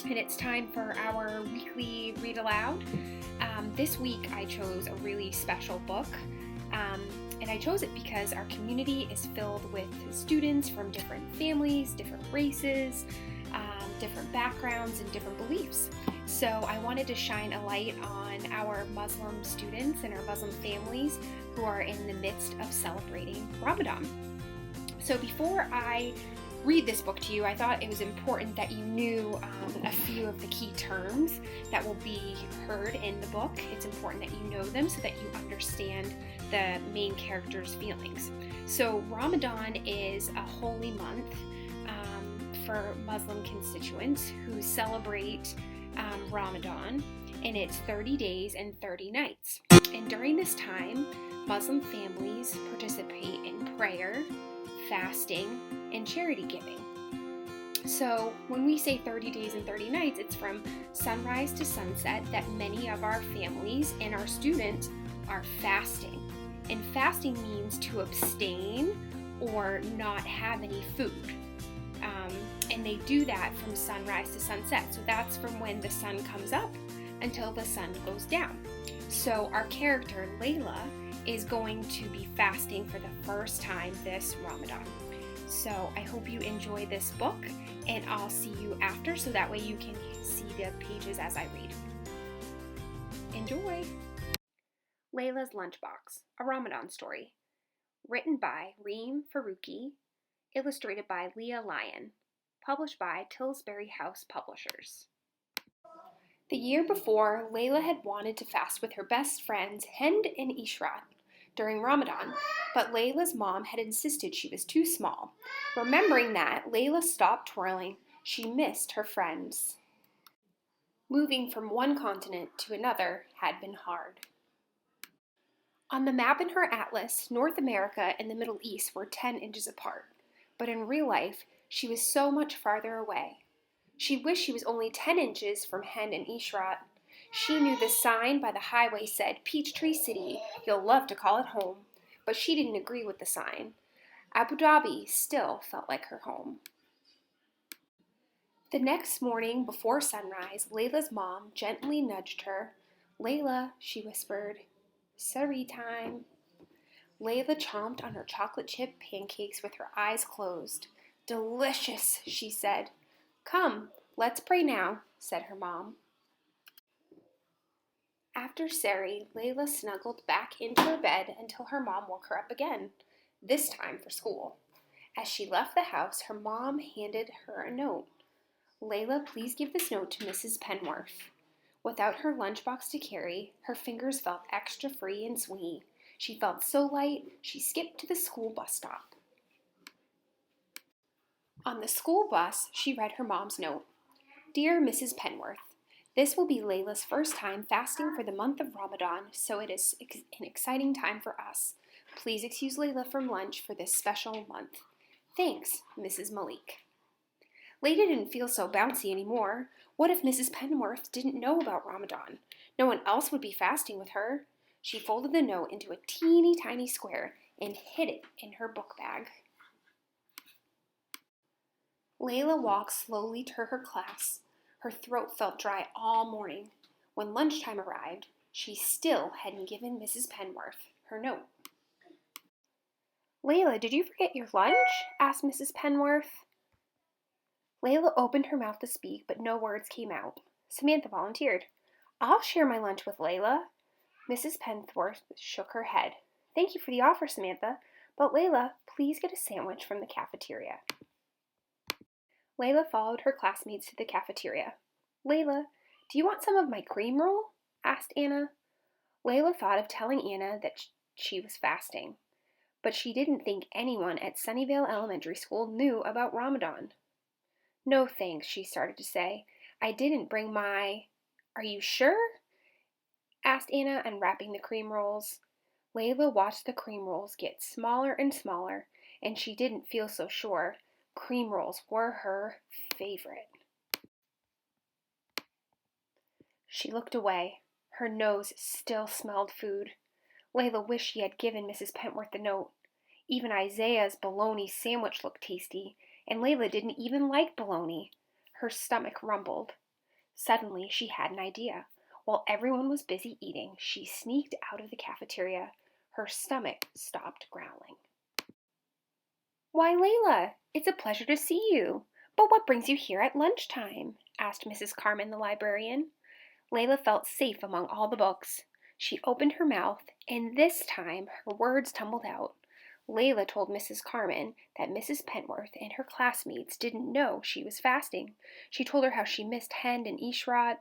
and it's time for our weekly read aloud. This week I chose a really special book, and I chose it because our community is filled with students from different families, different races, different backgrounds, and different beliefs. So I wanted to shine a light on our Muslim students and our Muslim families who are in the midst of celebrating Ramadan. So before I read this book to you, I thought it was important that you knew a few of the key terms that will be heard in the book. It's important that you know them so that you understand the main character's feelings. So Ramadan is a holy month for Muslim constituents who celebrate Ramadan, and it's 30 days and 30 nights. And during this time, Muslim families participate in prayer, fasting, and charity giving. So when we say 30 days and 30 nights, it's from sunrise to sunset that many of our families and our students are fasting. And fasting means to abstain or not have any food. And they do that from sunrise to sunset. So that's from when the sun comes up until the sun goes down. So our character, Lailah, is going to be fasting for the first time this Ramadan. So I hope you enjoy this book, and I'll see you after so that way you can see the pages as I read. Enjoy! Lailah's Lunchbox, a Ramadan story. Written by Reem Faruqi, illustrated by Leah Lyon, published by Tillsbury House Publishers. The year before, Lailah had wanted to fast with her best friends Hind and Ishrat during Ramadan, but Lailah's mom had insisted she was too small. Remembering that, Lailah stopped twirling. She missed her friends. Moving from one continent to another had been hard. On the map in her atlas, North America and the Middle East were 10 inches apart, but in real life, she was so much farther away. She wished she was only 10 inches from Hind and Ishrat. She knew the sign by the highway said, "Peachtree City, you'll love to call it home," but she didn't agree with the sign. Abu Dhabi still felt like her home. The next morning before sunrise, Lailah's mom gently nudged her. "Lailah," she whispered, "Sari time." Lailah chomped on her chocolate chip pancakes with her eyes closed. "Delicious," she said. "Come, let's pray now," said her mom. After Sari, Lailah snuggled back into her bed until her mom woke her up again, this time for school. As she left the house, her mom handed her a note. "Lailah, please give this note to Mrs. Penworth." Without her lunchbox to carry, her fingers felt extra free and swingy. She felt so light, she skipped to the school bus stop. On the school bus, she read her mom's note. "Dear Mrs. Penworth, this will be Lailah's first time fasting for the month of Ramadan, so it is an exciting time for us. Please excuse Lailah from lunch for this special month. Thanks, Mrs. Malik." Lailah didn't feel so bouncy anymore. What if Mrs. Penworth didn't know about Ramadan? No one else would be fasting with her. She folded the note into a teeny tiny square and hid it in her book bag. Lailah walked slowly to her class. Her throat felt dry all morning. When lunchtime arrived, she still hadn't given Mrs. Penworth her note. "Lailah, did you forget your lunch?" asked Mrs. Penworth. Lailah opened her mouth to speak, but no words came out. Samantha volunteered. "I'll share my lunch with Lailah." Mrs. Penworth shook her head. "Thank you for the offer, Samantha, but Lailah, please get a sandwich from the cafeteria." Lailah followed her classmates to the cafeteria. "Lailah, do you want some of my cream roll?" asked Anna. Lailah thought of telling Anna that she was fasting, but she didn't think anyone at Sunnyvale Elementary School knew about Ramadan. "No thanks," she started to say. "I didn't bring my—" "Are you sure?" asked Anna, unwrapping the cream rolls. Lailah watched the cream rolls get smaller and smaller, and she didn't feel so sure. Cream rolls were her favorite. She looked away. Her nose still smelled food. Lailah wished she had given Mrs. Pentworth the note. Even Isaiah's bologna sandwich looked tasty, and Lailah didn't even like bologna. Her stomach rumbled. Suddenly, she had an idea. While everyone was busy eating, she sneaked out of the cafeteria. Her stomach stopped growling. "Why, Lailah, it's a pleasure to see you. But what brings you here at lunchtime?" asked Mrs. Carmen, the librarian. Lailah felt safe among all the books. She opened her mouth, and this time her words tumbled out. Lailah told Mrs. Carmen that Mrs. Pentworth and her classmates didn't know she was fasting. She told her how she missed Hen and Ishrat.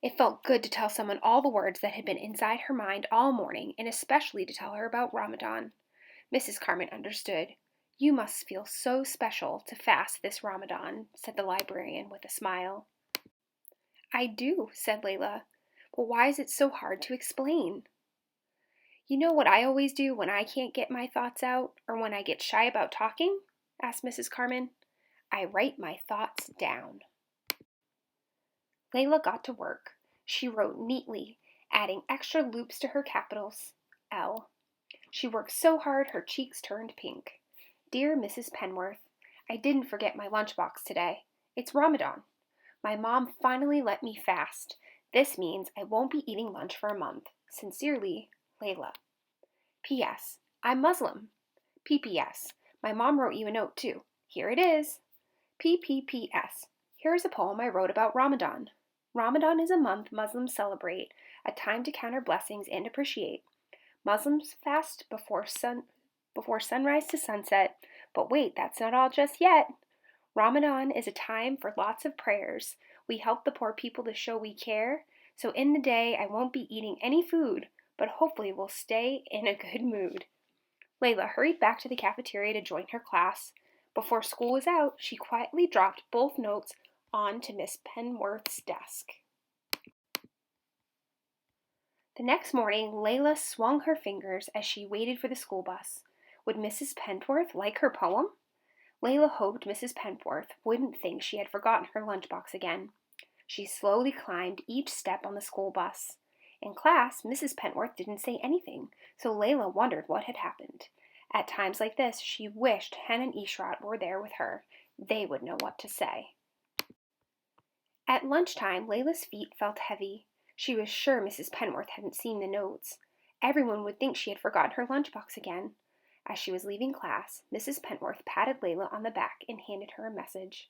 It felt good to tell someone all the words that had been inside her mind all morning, and especially to tell her about Ramadan. Mrs. Carmen understood. "You must feel so special to fast this Ramadan," said the librarian with a smile. "I do," said Lailah. "But why is it so hard to explain?" "You know what I always do when I can't get my thoughts out, or when I get shy about talking?" asked Mrs. Carmen. "I write my thoughts down." Lailah got to work. She wrote neatly, adding extra loops to her capitals, L. She worked so hard her cheeks turned pink. "Dear Mrs. Penworth, I didn't forget my lunchbox today. It's Ramadan. My mom finally let me fast. This means I won't be eating lunch for a month. Sincerely, Lailah. P.S. I'm Muslim. P.P.S. My mom wrote you a note too. Here it is. P.P.P.S. Here's a poem I wrote about Ramadan. Ramadan is a month Muslims celebrate, a time to count our blessings and appreciate. Muslims fast before sunrise to sunset. But wait, that's not all just yet. Ramadan is a time for lots of prayers. We help the poor people to show we care. So in the day, I won't be eating any food, but hopefully we'll stay in a good mood." Lailah hurried back to the cafeteria to join her class. Before school was out, she quietly dropped both notes onto Miss Penworth's desk. The next morning, Lailah swung her fingers as she waited for the school bus. Would Mrs. Pentworth like her poem? Lailah hoped Mrs. Pentworth wouldn't think she had forgotten her lunchbox again. She slowly climbed each step on the school bus. In class, Mrs. Pentworth didn't say anything, so Lailah wondered what had happened. At times like this, she wished Hen and Ishrat were there with her. They would know what to say. At lunchtime, Lailah's feet felt heavy. She was sure Mrs. Pentworth hadn't seen the notes. Everyone would think she had forgotten her lunchbox again. As she was leaving class, Mrs. Pentworth patted Lailah on the back and handed her a message.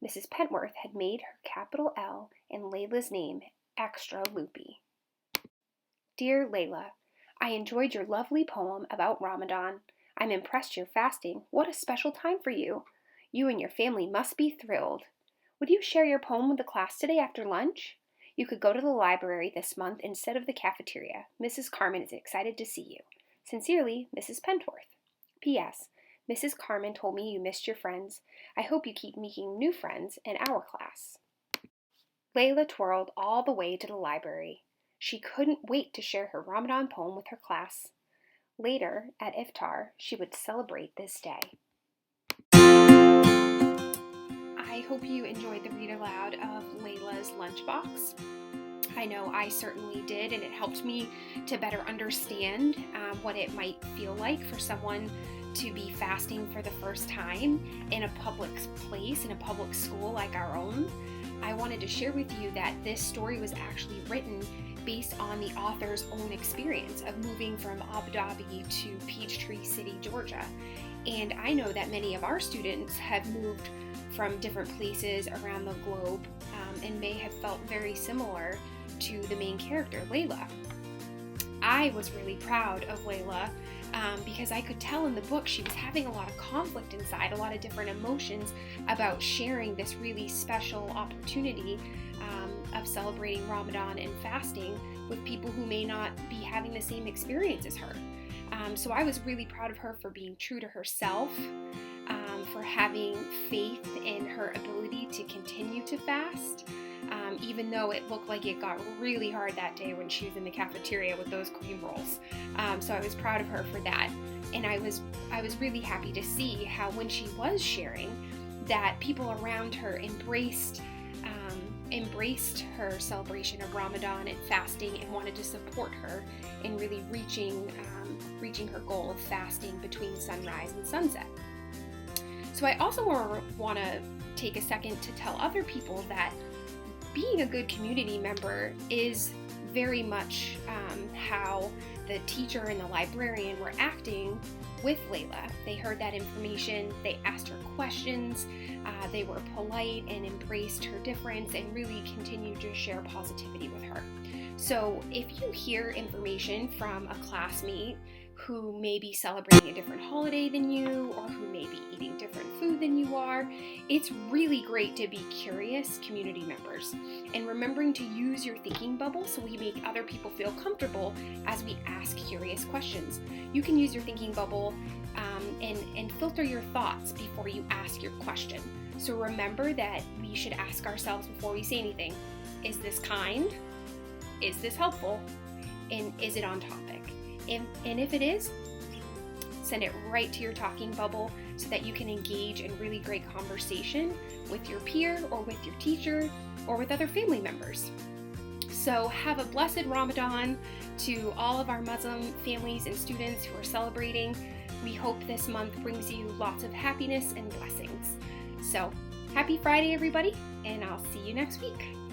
Mrs. Pentworth had made her capital L and Lailah's name extra loopy. "Dear Lailah, I enjoyed your lovely poem about Ramadan. I'm impressed you're fasting. What a special time for you. You and your family must be thrilled. Would you share your poem with the class today after lunch? You could go to the library this month instead of the cafeteria. Mrs. Carmen is excited to see you. Sincerely, Mrs. Pentworth. P.S. Mrs. Carmen told me you missed your friends. I hope you keep making new friends in our class." Lailah twirled all the way to the library. She couldn't wait to share her Ramadan poem with her class. Later, at iftar, she would celebrate this day. I hope you enjoyed the read aloud of Lailah's Lunchbox. I know I certainly did, and it helped me to better understand what it might feel like for someone to be fasting for the first time in a public place, in a public school like our own. I wanted to share with you that this story was actually written based on the author's own experience of moving from Abu Dhabi to Peachtree City, Georgia. And I know that many of our students have moved from different places around the globe and may have felt very similar to the main character, Lailah. I was really proud of Lailah because I could tell in the book she was having a lot of conflict inside, a lot of different emotions about sharing this really special opportunity of celebrating Ramadan and fasting with people who may not be having the same experience as her. So I was really proud of her for being true to herself, for having faith in her ability to continue to fast, even though it looked like it got really hard that day when she was in the cafeteria with those cream rolls. So I was proud of her for that. And I was really happy to see how when she was sharing that people around her embraced her celebration of Ramadan and fasting and wanted to support her in really reaching her goal of fasting between sunrise and sunset. So I also want to take a second to tell other people that being a good community member is very much how the teacher and the librarian were acting with Lailah. They heard that information, they asked her questions, they were polite and embraced her difference and really continued to share positivity with her. So if you hear information from a classmate who may be celebrating a different holiday than you, or who may be eating different food than you are, it's really great to be curious community members and remembering to use your thinking bubble so we make other people feel comfortable as we ask curious questions. You can use your thinking bubble and filter your thoughts before you ask your question. So remember that we should ask ourselves before we say anything, is this kind? Is this helpful? And is it on topic? And if it is, send it right to your talking bubble so that you can engage in really great conversation with your peer or with your teacher or with other family members. So have a blessed Ramadan to all of our Muslim families and students who are celebrating. We hope this month brings you lots of happiness and blessings. So happy Friday, everybody, and I'll see you next week.